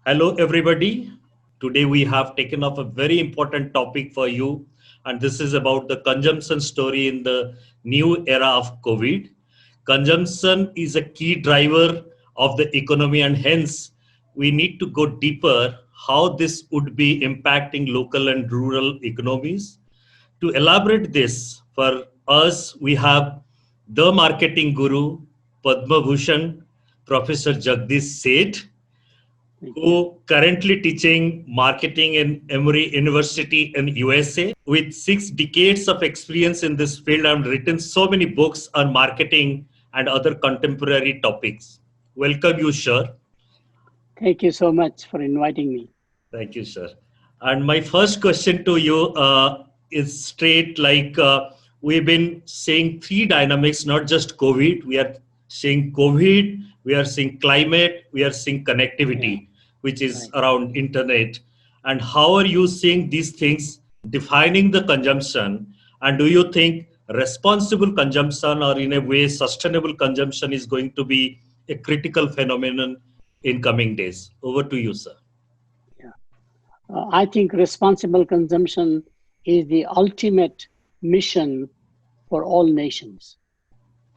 Hello, everybody. Today we have taken up a very important topic for you, and this is about the consumption story in the new era of COVID. Consumption is a key driver of the economy, and hence we need to go deeper how this would be impacting local and rural economies. To elaborate this for us, we have the marketing guru, Padma Bhushan, Professor Jagdish Seth, Thank you. who currently teaching marketing in Emory University in USA. With 6 decades of experience in this field, I've written so many books on marketing and other contemporary topics. Welcome you, sir. Thank you so much for inviting me. Thank you, sir. And my first question to you is straight like we've been seeing three dynamics, not just COVID. We are seeing COVID, we are seeing climate, we are seeing Yeah, connectivity, which is right. around internet. And how are you seeing these things defining the consumption? And do you think responsible consumption or in a way sustainable consumption is going to be a critical phenomenon in coming days? Over to you, sir. Yeah. I think responsible consumption is the ultimate mission for all nations.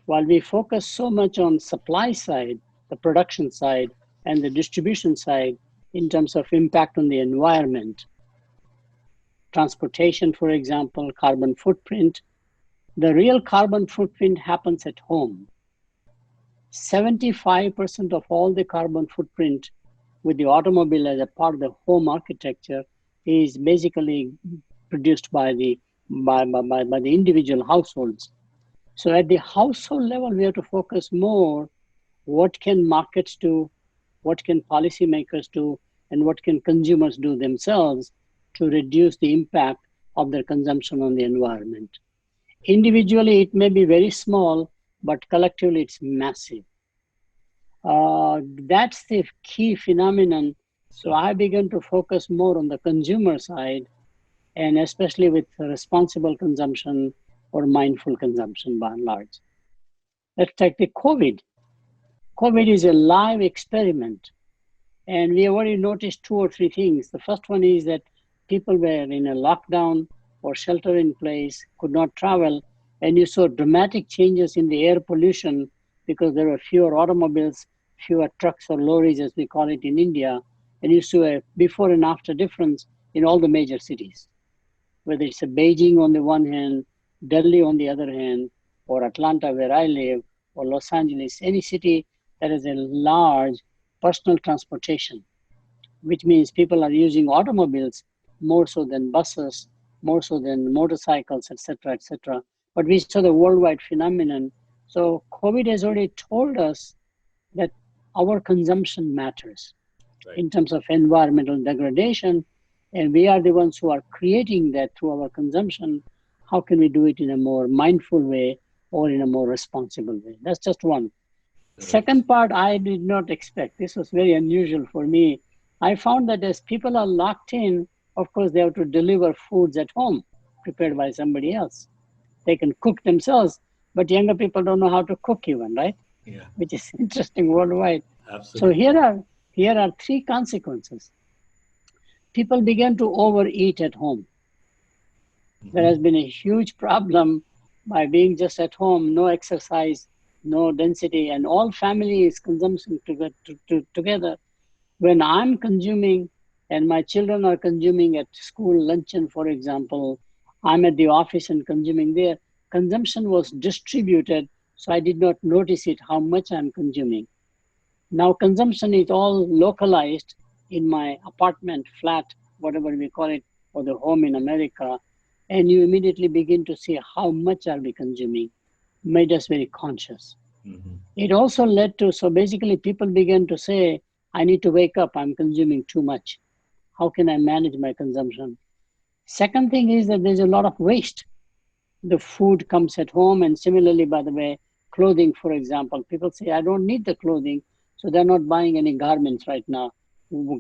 While we focus so much on supply side, the production side, and the distribution side in terms of impact on the environment, transportation, for example, carbon footprint, the real carbon footprint happens at home. 75% of all the carbon footprint with the automobile as a part of the home architecture is basically produced by the individual households. So at the household level, we have to focus more what can markets do, what can policymakers do, and what can consumers do themselves to reduce the impact of their consumption on the environment. Individually, it may be very small, but collectively, it's massive. That's the key phenomenon. So I began to focus more on the consumer side, and especially with responsible consumption or mindful consumption by and large. Let's take the COVID. COVID is a live experiment, and we have already noticed two or three things. The first one is that people were in a lockdown or shelter in place, could not travel, and you saw dramatic changes in the air pollution because there were fewer automobiles, fewer trucks or lorries, as we call it in India, and you saw a before and after difference in all the major cities, whether it's a Beijing on the one hand, Delhi on the other hand, or Atlanta where I live, or Los Angeles, any city that has a large personal transportation, which means people are using automobiles more so than buses, more so than motorcycles, etc., etc. But we saw the worldwide phenomenon. So COVID has already told us that our consumption matters Right. in terms of environmental degradation, and we are the ones who are creating that through our consumption. How can we do it in a more mindful way or in a more responsible way? That's just one. Right. Second part, I did not expect. This was very unusual for me. I found that as people are locked in, of course, they have to deliver foods at home prepared by somebody else. They can cook themselves, but younger people don't know how to cook even, right? Yeah, Which is interesting worldwide. So absolutely. here are three consequences. People began to overeat at home. There has Mhm. been a huge problem by being just at home, no exercise, no density, and all family is consuming together. When I'm consuming and my children are consuming at school luncheon, for example, I'm at the office and consuming there, consumption was distributed, so I did not notice it, how much I'm consuming. Now consumption is all localized in my apartment, flat, whatever we call it, or the home in America, and you immediately begin to see how much are we consuming, made us very conscious. Mhm. It also led to, so basically people began to say, I need to wake up, I'm consuming too much. How can I manage my consumption? Second thing is that there's a lot of waste. The food comes at home, and similarly, by the way, clothing, for example, people say, I don't need the clothing, so they're not buying any garments right now.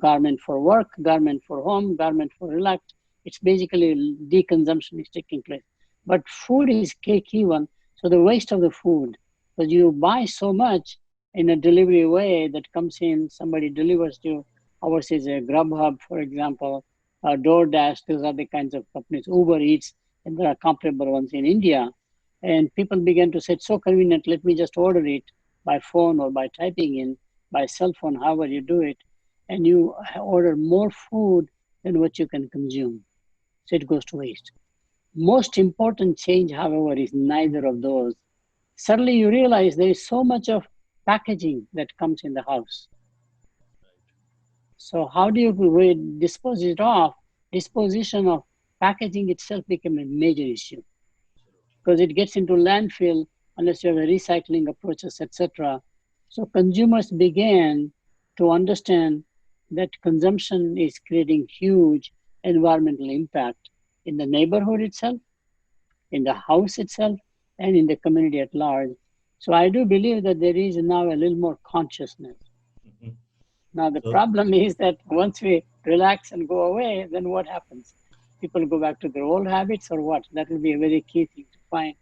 Garment for work, garment for home, garment for relax. It's basically deconsumption is taking place. But food is key one. So the waste of the food, because you buy so much in a delivery way that comes in, somebody delivers to you. Ours is a Grubhub, for example, DoorDash. Those are the kinds of companies. Uber Eats, and there are comparable ones in India. And people began to say, it's so convenient, let me just order it by phone or by typing in, by cell phone, however you do it. And you order more food than what you can consume. So it goes to waste. Most important change, however, is neither of those. Suddenly you realize there is so much of packaging that comes in the house. So how do you dispose it off? Disposition of packaging itself became a major issue because it gets into landfill unless you have a recycling approaches, etc. So consumers began to understand that consumption is creating huge environmental impact in the neighborhood itself, in the house itself, and in the community at large. So I do believe that there is now a little more consciousness. Mhm. Now the So, problem is that once we relax and go away, then what happens? People go back to their old habits or what? That will be a very key thing to find.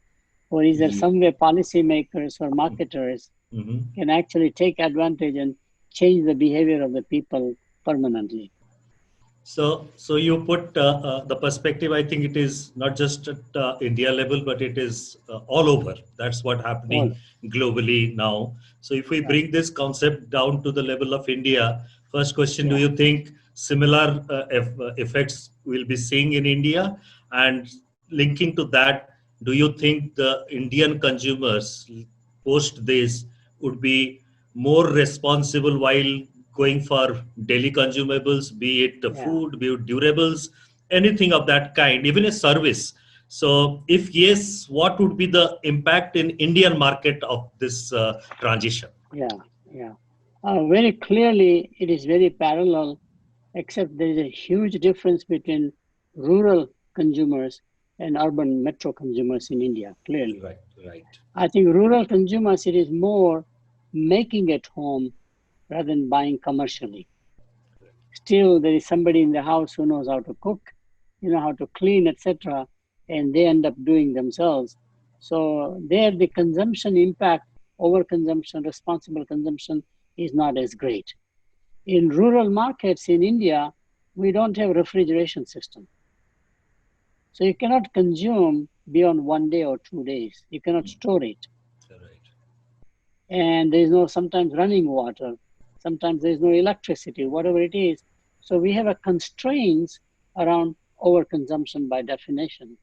Or is there ye- some way policymakers or marketers mhm. can actually take advantage and change the behavior of the people permanently? So you put the perspective. I think it is not just at India level, but it is all over. That's what happening All, globally now. So if we yeah, bring this concept down to the level of India, first question: do yeah. you think similar effects will be seeing in India? And linking to that, do you think the Indian consumers post this would be more responsible while going for daily consumables, be it the Yeah. food, be it durables, anything of that kind, even a service? So, if yes, what would be the impact in Indian market of this transition? Yeah, yeah. Very clearly, it is very parallel, except there is a huge difference between rural consumers and urban metro consumers in India, clearly. Right, right. I think rural consumers, it is more making at home rather than buying commercially. Still, there is somebody in the house who knows how to cook, how to clean, etc., and they end up doing themselves. So there, the consumption impact, overconsumption, responsible consumption is not as great. In rural markets in India, we don't have refrigeration system. So you cannot consume beyond 1 day or 2 days. You cannot store it. Right. And there is no sometimes running water. Sometimes there is no electricity, whatever it is. So we have a constraints around overconsumption by definition.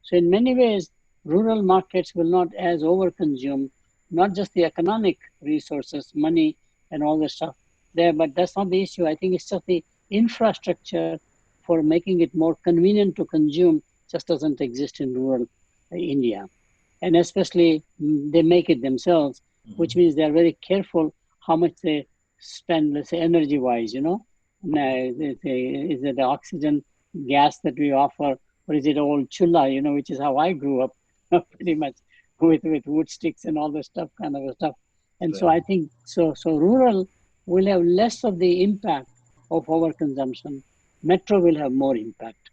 So in many ways, rural markets will not as overconsume, not just the economic resources, money and all this stuff there, but that's not the issue. I think it's just the infrastructure for making it more convenient to consume just doesn't exist in rural India. And especially they make it themselves, which Mhm. means they're very careful how much they spend, let's say energy wise. Is it the oxygen gas that we offer, or is it old chula, which is how I grew up pretty much with wood sticks and all the stuff, kind of stuff. And so Right. I think so rural will have less of the impact of overconsumption. Metro will have more impact.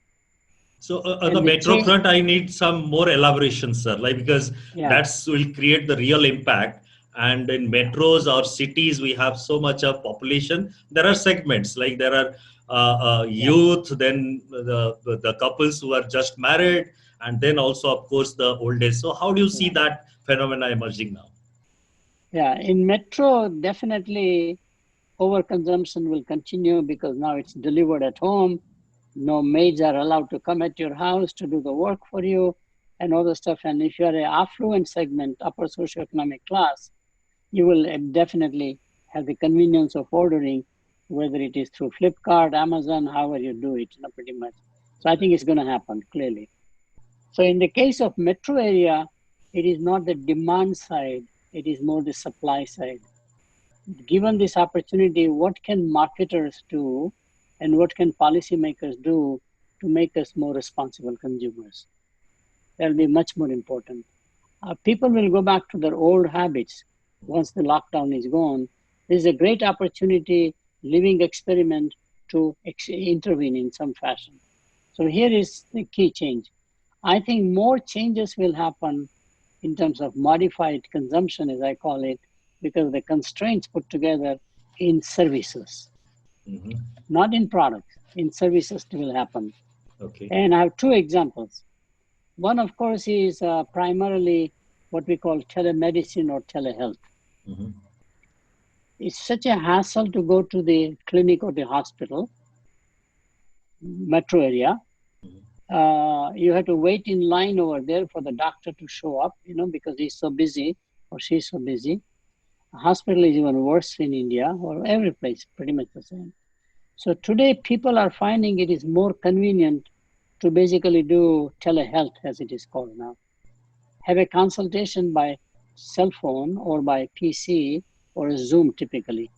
So on the And the metro change, front, I need some more elaboration, sir, like because yeah, that's will create the real impact. And in yeah, metros or cities, we have so much of population. There are segments like there are yeah, youth, then the couples who are just married, and then also, of course, the old age. So how do you see yeah. that phenomena emerging now? Yeah, in metro, definitely overconsumption will continue because now it's delivered at home. No maids are allowed to come at your house to do the work for you and all the stuff. And if you're an affluent segment, upper socioeconomic class, you will definitely have the convenience of ordering, whether it is through Flipkart, Amazon, however you do it, pretty much. So I think it's going to happen clearly. So in the case of metro area, it is not the demand side, it is more the supply side. Given this opportunity, what can marketers do and what can policymakers do to make us more responsible consumers? That will be much more important. People will go back to their old habits once the lockdown is gone. This is a great opportunity, living experiment to intervene in some fashion. So here is the key change. I think more changes will happen in terms of modified consumption, as I call it, because of the constraints put together in services. Mm-hmm. not in products. In services, it will happen. Okay. And I have two examples. One, of course, is primarily what we call telemedicine or telehealth. Mm-hmm. It's such a hassle to go to the clinic or the hospital, metro area. You have to wait in line over there for the doctor to show up, because he's so busy or she's so busy. Hospital is even worse in India or every place, pretty much the same. So today, people are finding it is more convenient to basically do telehealth, as it is called now. Have a consultation by cell phone or by PC or a Zoom typically.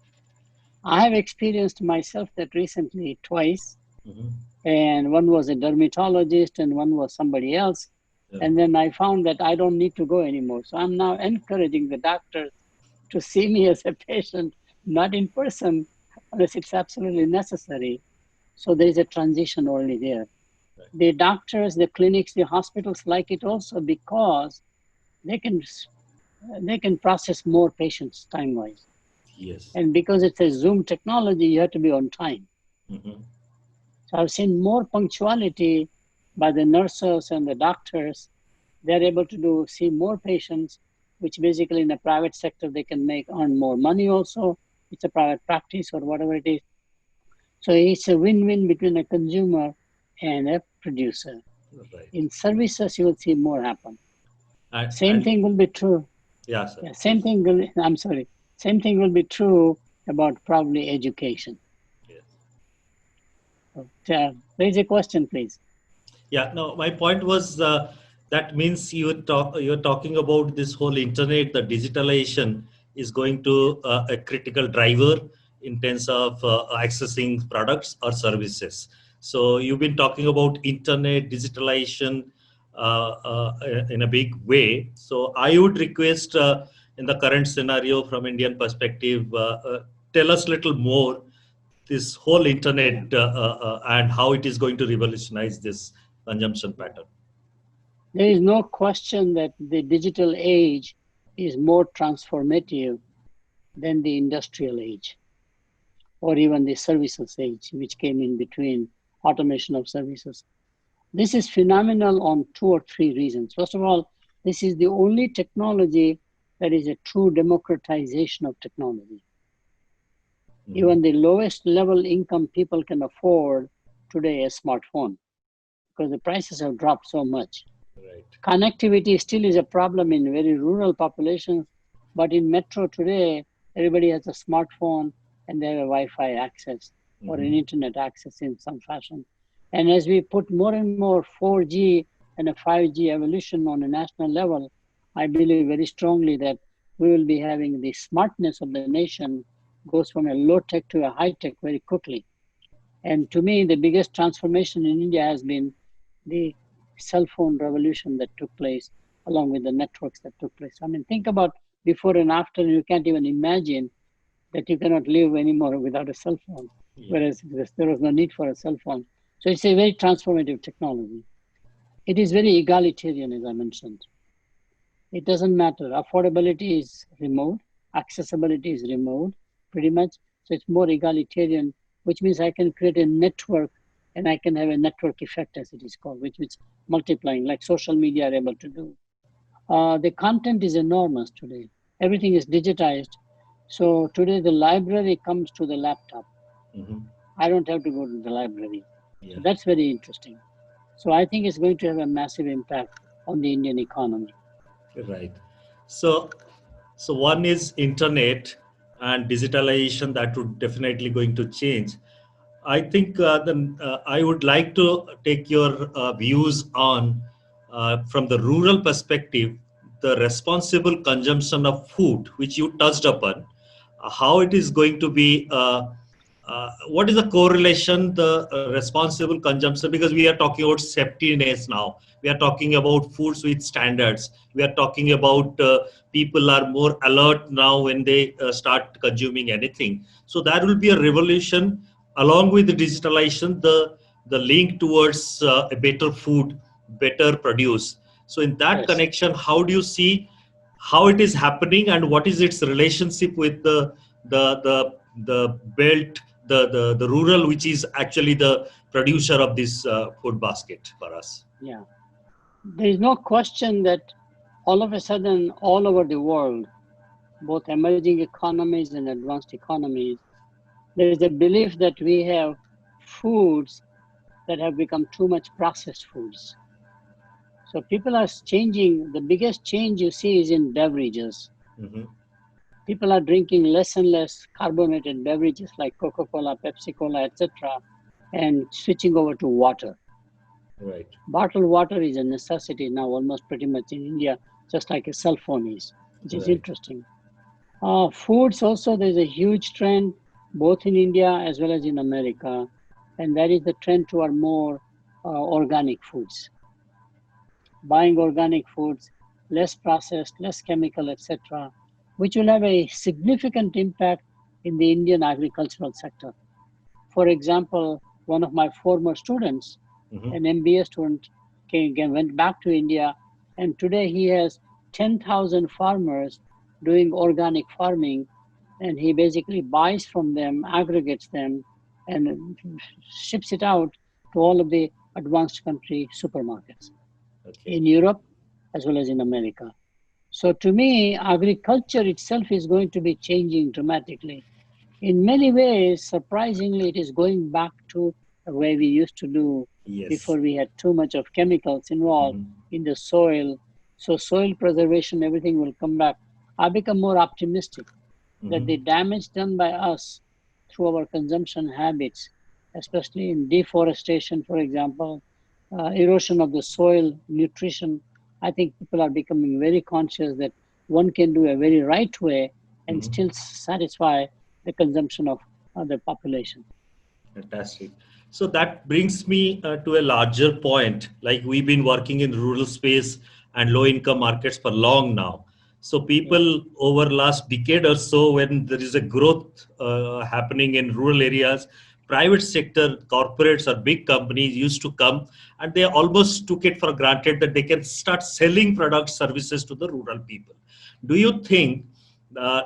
I have experienced myself that recently twice, Mm-hmm. and one was a dermatologist and one was somebody else. Yeah. And then I found that I don't need to go anymore. So I'm now encouraging the doctors to see me as a patient, not in person, unless it's absolutely necessary. So there is a transition already there. Right. The doctors, the clinics, the hospitals like it also because they can process more patients time-wise. Yes. And because it's a Zoom technology, you have to be on time. Mm-hmm. So I've seen more punctuality by the nurses and the doctors. They're able to see more patients, which basically in the private sector, they can earn more money also. It's a private practice or whatever it is. So it's a win-win between a consumer and a producer. Right. In services, you will see more happen. Same And thing will be true. yeah, sir. Yeah, same thing will, I'm sorry. Same thing will be true about probably education. Yes. So, raise a question, please. Yeah, no, my point was that means you're talking about this whole internet, the digitalization is going to a critical driver in terms of accessing products or services. So you've been talking about internet digitalization in a big way. So I would request in the current scenario from Indian perspective, tell us a little more this whole internet and how it is going to revolutionize this consumption pattern. There is no question that the digital age is more transformative than the industrial age or even the services age, which came in between, automation of services. This is phenomenal on two or three reasons. First of all, this is the only technology that is a true democratization of technology. Mm-hmm. Even the lowest level income people can afford today a smartphone because the prices have dropped so much. Right. Connectivity still is a problem in very rural populations, but in metro today, everybody has a smartphone and they have a Wi-Fi access or an internet access in some fashion. And as we put more and more 4G and a 5G evolution on a national level, I believe very strongly that we will be having the smartness of the nation goes from a low tech to a high tech very quickly. And to me, the biggest transformation in India has been the cell phone revolution that took place along with the networks that took place. I mean, think about before and after, you can't even imagine that you cannot live anymore without a cell phone, whereas there was no need for a cell phone. So it's a very transformative technology. It is very egalitarian, as I mentioned. It doesn't matter. Affordability is remote, accessibility is remote, pretty much. So it's more egalitarian, which means I can create a network and I can have a network effect, as it is called, which is multiplying, like social media are able to do. The content is enormous today. Everything is digitized. So today the library comes to the laptop. Mm-hmm. I don't have to go to the library. Yeah. So that's very interesting. So I think it's going to have a massive impact on the Indian economy. Right. So one is internet and digitalization that would definitely going to change. I think I would like to take your views on, from the rural perspective, the responsible consumption of food, which you touched upon, how it is going to be, what is the correlation, the responsible consumption, because we are talking about safetiness now. We are talking about foods with standards. We are talking about people are more alert now when they start consuming anything. So that will be a revolution along with the digitalization, the link towards a better food, better produce. So in that connection, how do you see how it is happening and what is its relationship with the belt, the rural, which is actually the producer of this food basket for us. Yeah. There is no question that all of a sudden, all over the world, both emerging economies and advanced economies, there is a belief that we have foods that have become too much processed foods. So people are changing. The biggest change you see is in beverages. Mm-hmm. People are drinking less and less carbonated beverages like Coca-Cola, Pepsi-Cola, etc., and switching over to water. Right. Bottled water is a necessity now almost pretty much in India, just like a cell phone is, which is Right. interesting. Foods also, there's a huge trend both in India as well as in America, and that is the trend toward more organic foods. Buying organic foods, less processed, less chemical, etc., which will have a significant impact in the Indian agricultural sector. For example, one of my former students, Mm-hmm. an MBA student, went back to India, and today he has 10,000 farmers doing organic farming, and he basically buys from them, aggregates them, and ships it out to all of the advanced country supermarkets Okay. in Europe as well as in America. So to me, agriculture itself is going to be changing dramatically. In many ways, surprisingly, it is going back to the way we used to do Yes. before we had too much of chemicals involved Mm-hmm. in the soil. So soil preservation, everything will come back. I become more optimistic that the Mm-hmm. damage done by us through our consumption habits, especially in deforestation, for example, erosion of the soil, nutrition, I think people are becoming very conscious that one can do a very right way and Mm-hmm. still satisfy the consumption of the population. Fantastic. So that brings me to a larger point. Like we've been working in rural space and low income markets for long now. So Yeah, people over last decade or so, when there is a growth happening in rural areas, private sector corporates or big companies used to come and they almost took it for granted that they can start selling products, services to the rural people. Do you think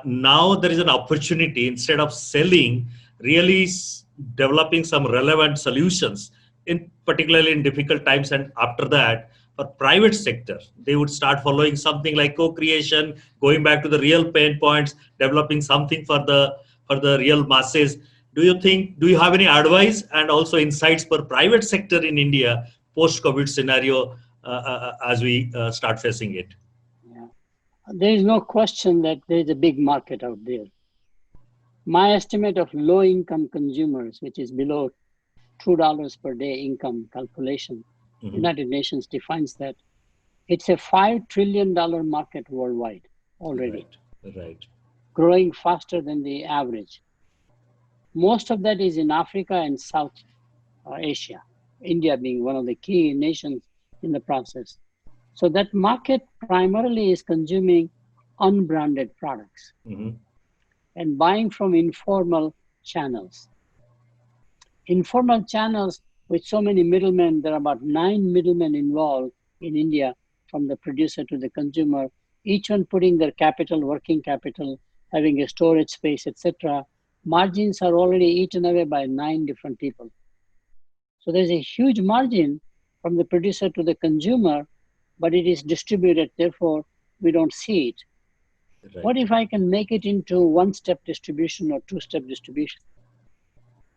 now there is an opportunity instead of selling, really developing some relevant solutions in particularly in difficult times, and after that for private sector they would start following something like co-creation, going back to the real pain points, developing something for the real masses? Do you have any advice and also insights for private sector in India post COVID scenario as we start facing it? yeah. There is no question that there is a big market out there. My estimate of low income consumers, which is below $2 per day income calculation, Mhm. United Nations defines that it's a $5 trillion market worldwide already, Right, right. growing faster than the average. Most of that is in Africa and South Asia, India being one of the key nations in the process. So that market primarily is consuming unbranded products Mhm. and buying from informal channels. Informal channels with so many middlemen, there are about 9 middlemen involved in India from the producer to the consumer, each one putting their capital, working capital, having a storage space, etc. Margins are already eaten away by 9 different people. So there's a huge margin from the producer to the consumer, but it is distributed, therefore we don't see it. What Right. if I can make it into one-step distribution or two-step distribution?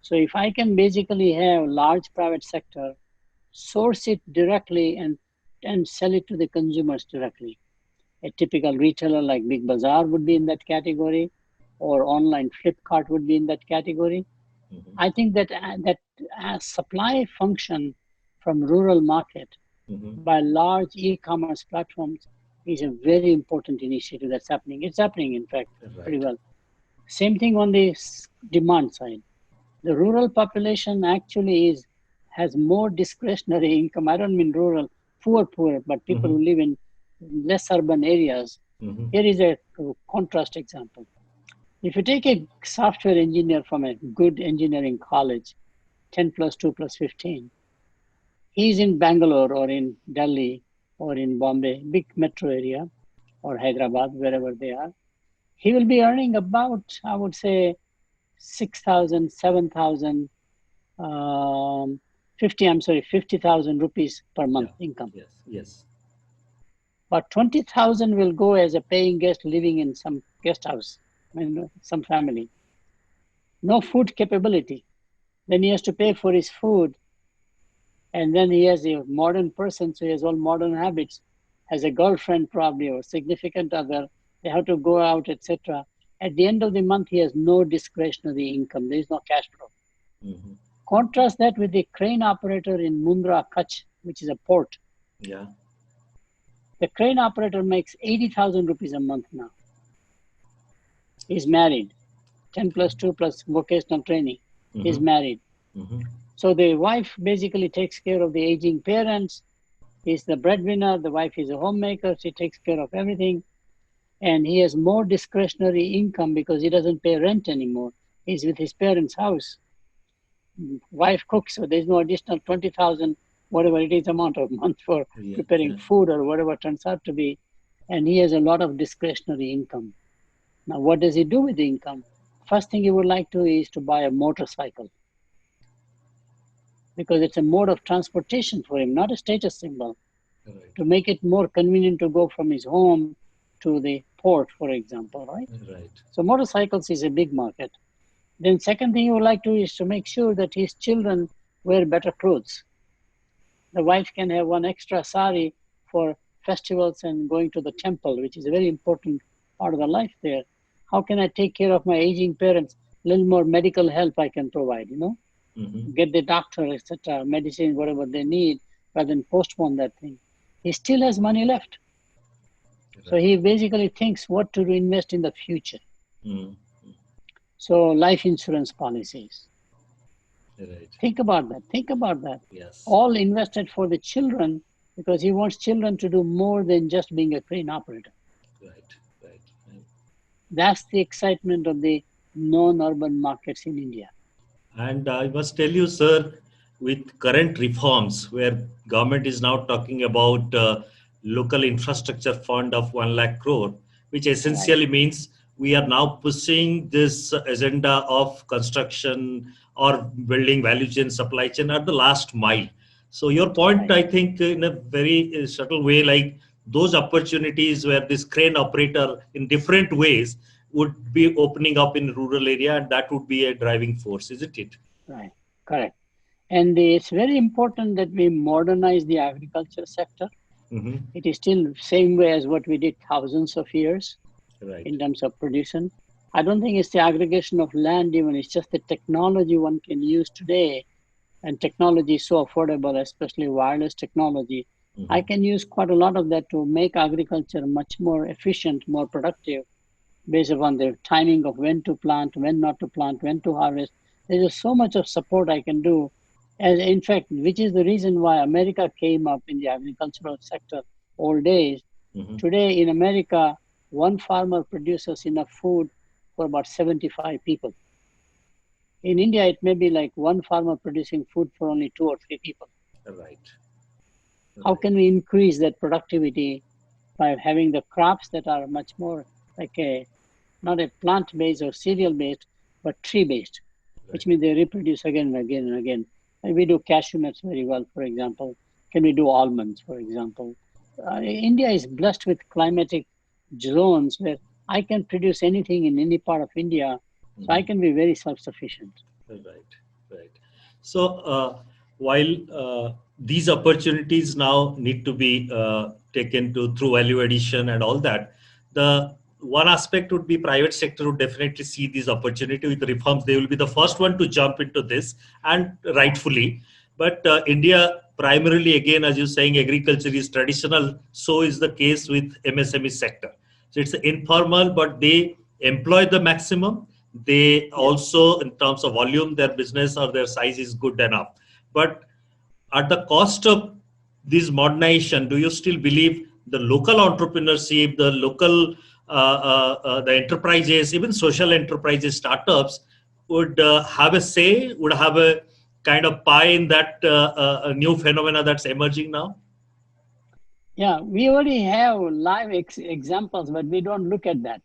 So if I can basically have large private sector source it directly and sell it to the consumers directly. A typical retailer like Big Bazaar would be in that category, or online Flipkart would be in that category. Mhm. I think that supply function from rural market Mhm. by large e-commerce platforms is a very important initiative that's happening. It's happening, in fact, pretty Right. well. Same thing on the demand side. The rural population actually has more discretionary income. I don't mean rural, poor, but people Mhm. who live in less urban areas. Mhm. Here is a contrast example. If you take a software engineer from a good engineering college, 10 plus 2 plus 15, he's in Bangalore or in Delhi or in Bombay, big metro area, or Hyderabad, wherever they are. He will be earning about, I would say, 6,000, 7,000, 50,000 rupees per month income. Yes. Yes. But 20,000 will go as a paying guest living in some guest house, some family. No food capability. Then he has to pay for his food. And then he has a modern person, so he has all modern habits, has a girlfriend probably or significant other. They have to go out, etc. At the end of the month, he has no discretionary income. There is no cash flow. Mm-hmm. Contrast that with the crane operator in Mundra, Kutch, which is a port. Yeah. The crane operator makes 80,000 rupees a month now. He's married, 10 plus 2 plus vocational training. Mm-hmm. He's married. Mm-hmm. So the wife basically takes care of the aging parents. He's the breadwinner. The wife is a homemaker. She takes care of everything. And he has more discretionary income because he doesn't pay rent anymore. He's with his parents' house. Wife cooks, so there's no additional 20,000, whatever it is amount of month for preparing food or whatever turns out to be. And he has a lot of discretionary income. Now, what does he do with the income? First thing he would like to is to buy a motorcycle, because it's a mode of transportation for him, not a status symbol. Right. To make it more convenient to go from his home to the port, for example, right? Right. So motorcycles is a big market. Then second thing he would like to is to make sure that his children wear better clothes. The wife can have one extra sari for festivals and going to the temple, which is a very important part of the life there. How can I take care of my aging parents? A little more medical help I can provide, Mm-hmm. get the doctor, etc., medicine, whatever they need, rather than postpone that thing. He still has money left. Right. So he basically thinks what to invest in the future. Mm-hmm. So life insurance policies. Right. Think about that. Yes. All invested for the children, because he wants children to do more than just being a crane operator. Right. That's the excitement of the non-urban markets in India. And I must tell you, sir, with current reforms where government is now talking about local infrastructure fund of 1 lakh crore, which essentially means we are now pushing this agenda of construction or building value chain, supply chain at the last mile. So your point, I think, in a very subtle way, like those opportunities where this crane operator in different ways would be opening up in rural area, and that would be a driving force, isn't it? Right, correct. And it's very important that we modernize the agriculture sector. Mm-hmm. It is still same way as what we did thousands of years in terms of production. I don't think it's the aggregation of land even, it's just the technology one can use today. And technology is so affordable, especially wireless technology. Mm-hmm. I can use quite a lot of that to make agriculture much more efficient, more productive, based upon the timing of when to plant, when not to plant, when to harvest. There's just so much of support I can do. And in fact, which is the reason why America came up in the agricultural sector old days. Mm-hmm. Today in America, one farmer produces enough food for about 75 people. In India, it may be like one farmer producing food for only 2 or 3 people. Right. How can we increase that productivity by having the crops that are much more like not a plant-based or cereal-based, but tree-based, which means they reproduce again and again and again. And we do cashew nuts very well, for example. Can we do almonds, for example? India is blessed with climatic zones where I can produce anything in any part of India, so I can be very self-sufficient. Right. So while these opportunities now need to be taken through value addition and all that, the one aspect would be private sector would definitely see these opportunity with the reforms. They will be the first one to jump into this, and rightfully. But India primarily, again, as you're saying, agriculture is traditional. So is the case with MSME sector. So it's informal, but they employ the maximum. They also, in terms of volume, their business or their size is good enough. But at the cost of this modernization, do you still believe the local entrepreneurship, the local the enterprises, even social enterprises, startups would have a say, would have a kind of pie in that new phenomena that's emerging now? Yeah, we already have live examples, but we don't look at that.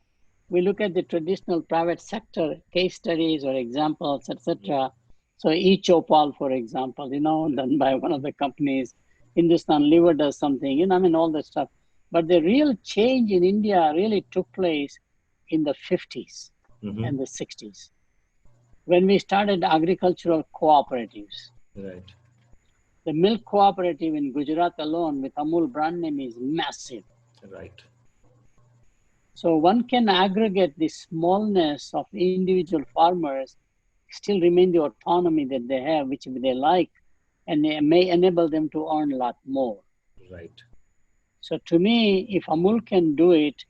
we look at the traditional private sector case studies or examples, etc. So e-Chopal, for example, done by one of the companies. Hindustan Liver does something, I mean, all that stuff. But the real change in India really took place in the 50s and the 60s when we started agricultural cooperatives. Right. The milk cooperative in Gujarat alone with Amul brand name is massive. Right. So one can aggregate the smallness of individual farmers, still remain the autonomy that they have, which they like, and they may enable them to earn a lot more. Right. So to me, if Amul can do it,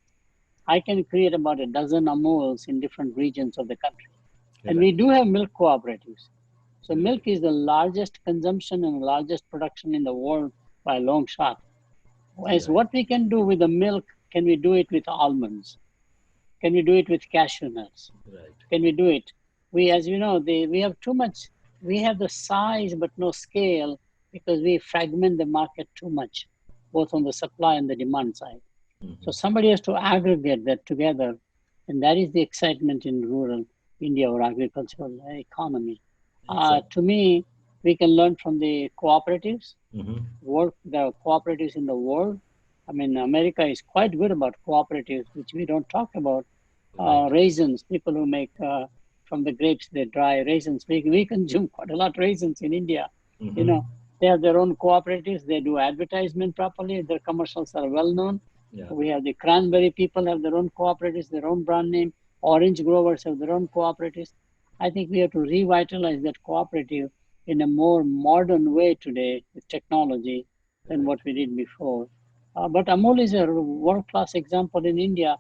I can create about a dozen Amuls in different regions of the country. And we do have milk cooperatives. So milk is the largest consumption and largest production in the world by a long shot. As what we can do with the milk, can we do it with almonds? Can we do it with cashew nuts? Right. Can we do it? We, as you know, we have too much. We have the size but no scale because we fragment the market too much, both on the supply and the demand side. So somebody has to aggregate that together, and that is the excitement in rural India or agricultural economy. To me, we can learn from the cooperatives, the cooperatives in the world. I mean, America is quite good about cooperatives, which we don't talk about. Raisins, people who make from the grapes, they dry raisins. We consume quite a lot of raisins in India. They have their own cooperatives. They do advertisement properly. Their commercials are well known. Yeah. We have the cranberry people have their own cooperatives, their own brand name. Orange growers have their own cooperatives. I think we have to revitalize that cooperative in a more modern way today with technology than what we did before. But Amul is a world-class example in India.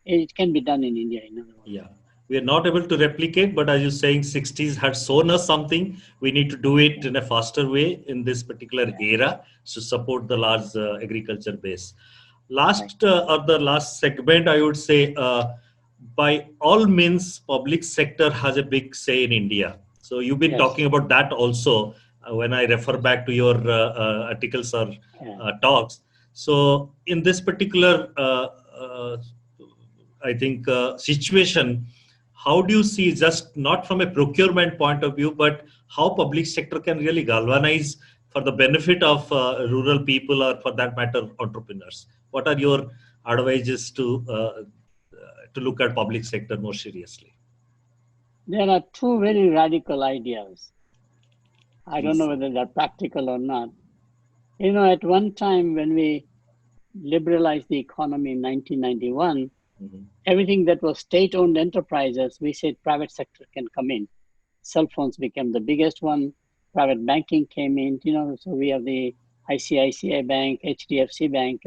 It can be done in India, in other words. Yeah. We are not able to replicate, but as you're saying, 60s had shown us something. We need to do it in a faster way in this particular era to support the large agriculture base. The last segment, I would say, by all means, public sector has a big say in India. So you've been talking about that also when I refer back to your articles or talks. So in this particular, I think, situation, how do you see, just not from a procurement point of view, but how public sector can really galvanize for the benefit of rural people or, for that matter, entrepreneurs? What are your advices to look at public sector more seriously? There are two very radical ideas. I don't know whether they're practical or not. At one time when we liberalized the economy in 1991, everything that was state-owned enterprises, we said private sector can come in. Cell phones became the biggest one. Private banking came in, so we have the ICICI Bank, HDFC Bank,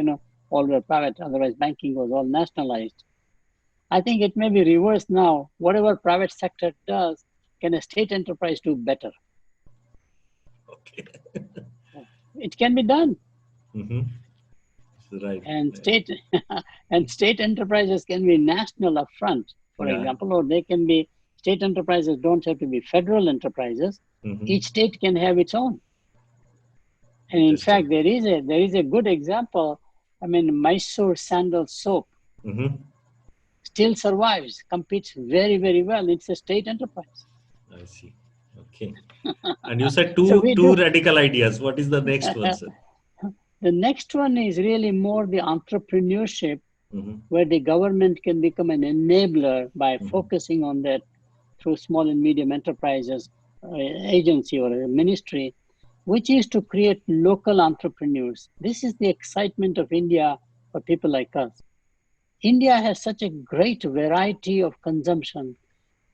all were private, otherwise banking was all nationalized. I think it may be reversed now. Whatever private sector does, can a state enterprise do better? Okay. It can be done. Right. And state enterprises can be national upfront, for example, or they can be, state enterprises don't have to be federal enterprises. Each state can have its own. And in fact, there is a good example. I mean, Mysore sandal soap still survives, competes very, very well. It's a state enterprise. I see. Okay. And you said two radical ideas. What is the next one, sir? The next one is really more the entrepreneurship, where the government can become an enabler by focusing on that through small and medium enterprises, agency or a ministry, which is to create local entrepreneurs. This is the excitement of India for people like us. India has such a great variety of consumption.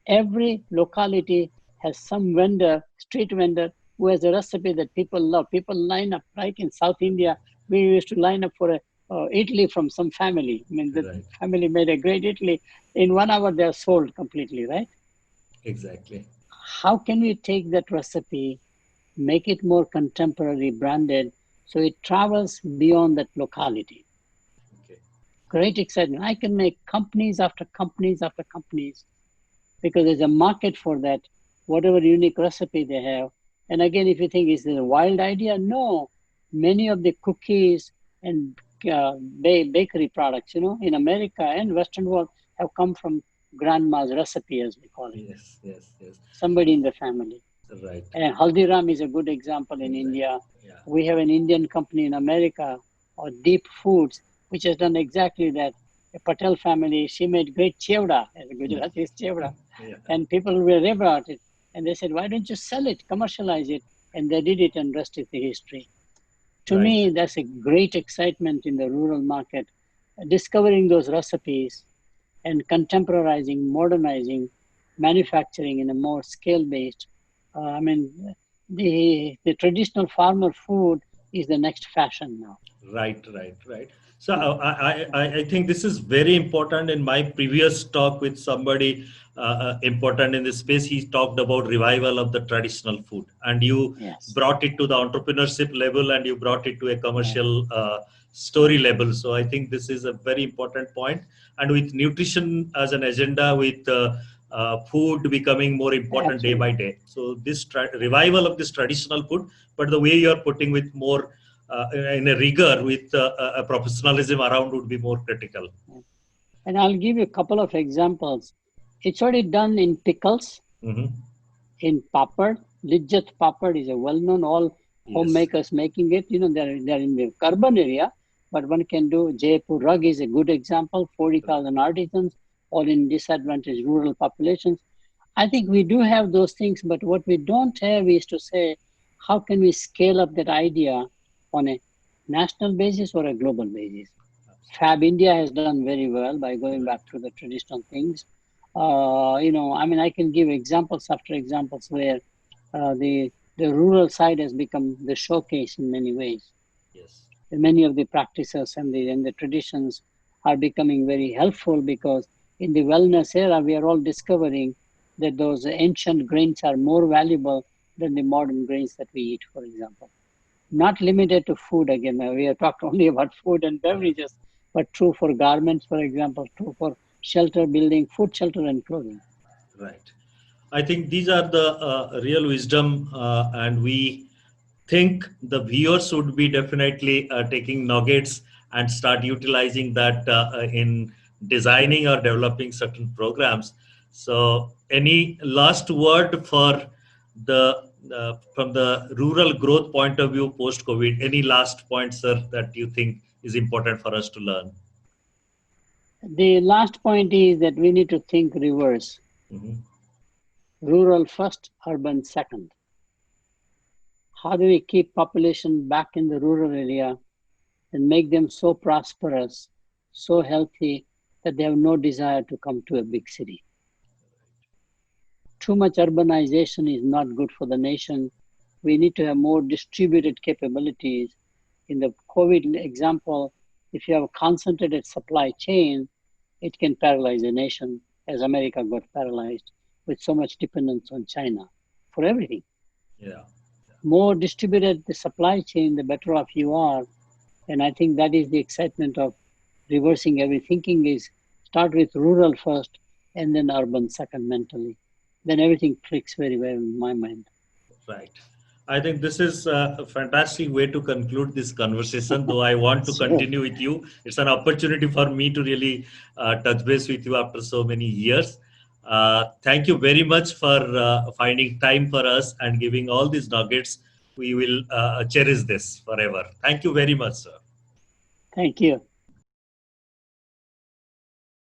Every locality has some vendor, street vendor, who has a recipe that people love. People line up, like in South India, we used to line up for a idli from some family. I mean, the family made a great idli. In 1 hour, they are sold completely, right? Exactly. How can we take that recipe, make it more contemporary, branded, so it travels beyond that locality? Okay. Great excitement. I can make companies after companies after companies because there's a market for that, whatever unique recipe they have. And again, if you think it's a wild idea, no. Many of the cookies and bakery products, in America and Western world, have come from grandma's recipe, as we call it, Yes, yes, yes. somebody in the family. Right. And Haldiram is a good example in Exactly. India. Yeah. We have an Indian company in America, or Deep Foods, which has done exactly that. A Patel family, she made great chevda, as Gujarati is chevda, Yeah. and people were raving about it. And they said, why don't you sell it, commercialize it? And they did it, and rest is the history. To Right. me, that's a great excitement in the rural market, discovering those recipes and contemporizing, modernizing manufacturing in a more scale-based. I mean, the traditional farmer food is the next fashion now. Right, right, right. So I think this is very important. In my previous talk with somebody important in this space, he talked about revival of the traditional food, and you Yes. brought it to the entrepreneurship level, and you brought it to a Yeah. commercial story level. So I think this is a very important point. And with nutrition as an agenda, with food becoming more important day by Absolutely. day. So this revival of this traditional food, but the way you are putting with more in a rigor with a professionalism around would be more critical. And I'll give you a couple of examples. It's already done in pickles, Hmm. in papad. Lijjat papad is a well-known, all Yes. homemakers making it. You know, they're in the urban area, but one can do. Jaipur rug is a good example. 40,000 artisans, all in disadvantaged rural populations. I think we do have those things, but what we don't have is to say, how can we scale up that idea on a national basis or a global basis? Fab India has done very well by going Right. back to the traditional things. I mean, I can give examples after examples where the rural side has become the showcase in many ways. Yes. Many of the practices and the traditions are becoming very helpful because in the wellness era, we are all discovering that those ancient grains are more valuable than the modern grains that we eat, for example. Not limited to food again. We have talked only about food and beverages, but true for garments, for example, true for shelter building, food, shelter, and clothing. Right. I think these are the real wisdom, and we think the viewers would be definitely taking nuggets and start utilizing that in designing or developing certain programs. So, any last word for the from the rural growth point of view post COVID? Any last point, sir, that you think is important for us to learn? The last point is that we need to think reverse: Hmm. rural first, urban second. How do we keep population back in the rural area and make them so prosperous, so healthy that they have no desire to come to a big city? Too much urbanization is not good for the nation. We need to have more distributed capabilities. In the COVID example, if you have a concentrated supply chain, it can paralyze a nation, as America got paralyzed with so much dependence on China for everything. Yeah. More distributed the supply chain, the better off you are. And I think that is the excitement of reversing every thinking is start with rural first and then urban second mentally. Then everything clicks very well in my mind. Right. I think this is a fantastic way to conclude this conversation, though I want to So continue with you. It's an opportunity for me to really touch base with you after so many years. Thank you very much for finding time for us and giving all these nuggets. We will cherish this forever. Thank you very much, sir. thank you.